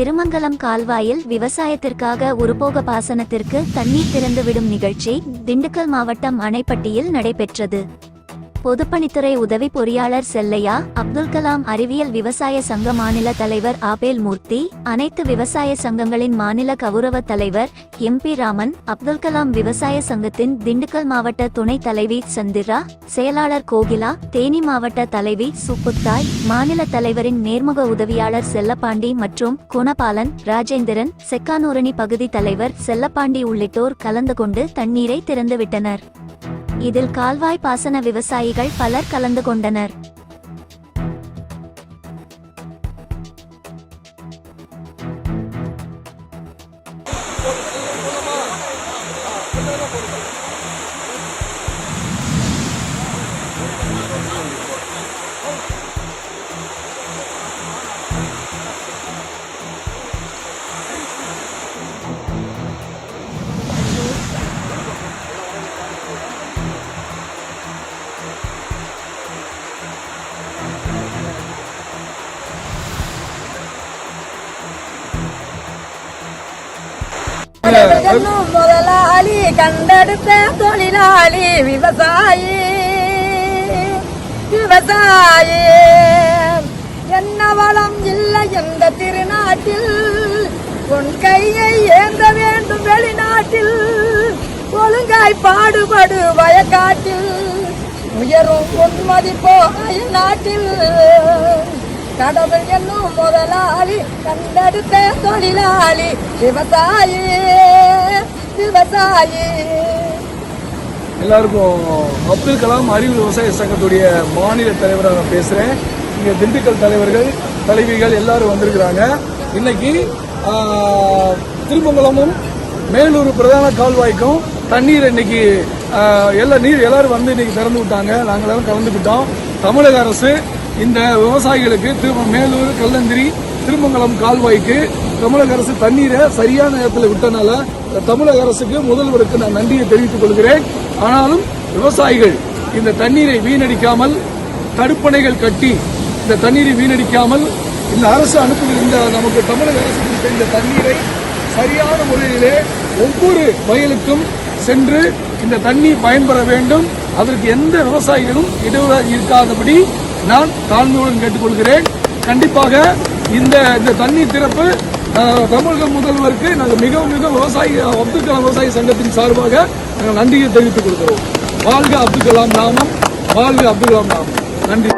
திருமங்கலம் கால்வாயில் விவசாயத்திற்காக ஒருபோக பாசனத்திற்கு தண்ணீர் திறந்துவிடும் நிகழ்ச்சி திண்டுக்கல் மாவட்டம் அணைப்பட்டியில் நடைபெற்றது. பொதுப்பணித்துறை உதவி பொறியாளர் செல்லையா, அப்துல் கலாம் அறிவியல் விவசாய சங்க மாநில தலைவர் ஆபேல் மூர்த்தி, அனைத்து விவசாய சங்கங்களின் மாநில கௌரவ தலைவர் MP ராமன், அப்துல் கலாம் விவசாய சங்கத்தின் திண்டுக்கல் மாவட்ட துணைத் தலைவி சந்திரா, செயலாளர் கோகிலா, தேனி மாவட்ட தலைவி சுப்புத்தாய், மாநில தலைவரின் நேர்முக உதவியாளர் செல்லப்பாண்டி மற்றும் குணபாலன், ராஜேந்திரன், செக்கானூரணி பகுதி தலைவர் செல்லப்பாண்டி உள்ளிட்டோர் கலந்து கொண்டு தண்ணீரை திறந்துவிட்டனர். இதில் கால்வாய் பாசன விவசாயிகள் பலர் கலந்து கொண்டனர். முதலாளி கண்டெடுத்த தொழிலாளி விவசாயி விவசாயி என்ன வளம் இல்லை எந்த திருநாட்டில் உன் கையை ஏந்த வேண்டும் வெளிநாட்டில் ஒழுங்காய் பாடுபடு வயக்காட்டில் உயரும் பொன் மதிப்போ அயல் நாட்டில் கடவுள் என்னும் முதலாளி கண்டெடுத்த தொழிலாளி விவசாயி விவசாயி. எல்லாருக்கும் அப்துல் கலாம் அறிவியல் விவசாய சங்கத்துடைய மாநில தலைவராக நான் பேசுறேன். இங்க திண்டுக்கல் தலைவர்கள் தலைவிகள் எல்லாரும் வந்திருக்கிறாங்க. இன்னைக்கு திருமங்கலமும் மேலூர் பிரதான கால்வாய்க்கும் தண்ணீர் இன்னைக்கு எல்லாரும் வந்து இன்னைக்கு திறந்து விட்டாங்க. நாங்கள் எல்லாரும் கலந்துக்கிட்டோம். தமிழக அரசு இந்த விவசாயிகளுக்கு மேலூர், கல்லந்திரி, திருமங்கலம் கால்வாய்க்கு தமிழக அரசு தண்ணீரை சரியான நேரத்தில் விட்டனால தமிழக அரசுக்கு முதல்வருக்கு நான் நன்றியை தெரிவித்துக் கொள்கிறேன். ஆனாலும் விவசாயிகள் இந்த தண்ணீரை வீணடிக்காமல் தடுப்பணைகள் கட்டி இந்த தண்ணீரை வீணடிக்காமல் இந்த அரசு அனுப்புகின்ற நமக்கு தமிழக அரசு கொடுத்த இந்த தண்ணீரை சரியான முறையிலே ஒவ்வொரு வயலுக்கும் சென்று இந்த தண்ணீர் பயன்பெற வேண்டும். அதற்கு எந்த விவசாயிகளும் இடையூறு இருக்காதபடி நான் தாழ்மையுடன் கேட்டுக்கொள்கிறேன். கண்டிப்பாக இந்த தண்ணீர் திறப்பு தமிழக முதல்வருக்கு நாங்கள் மிக விவசாயி அப்துல் கலாம் விவசாய சங்கத்தின் சார்பாக நாங்கள் நன்றியை தெரிவித்துக் கொள்கிறோம். வாழ்க அப்துல் கலாம் நாமம், வாழ்க அப்துல் கலாம் நாமம். நன்றி.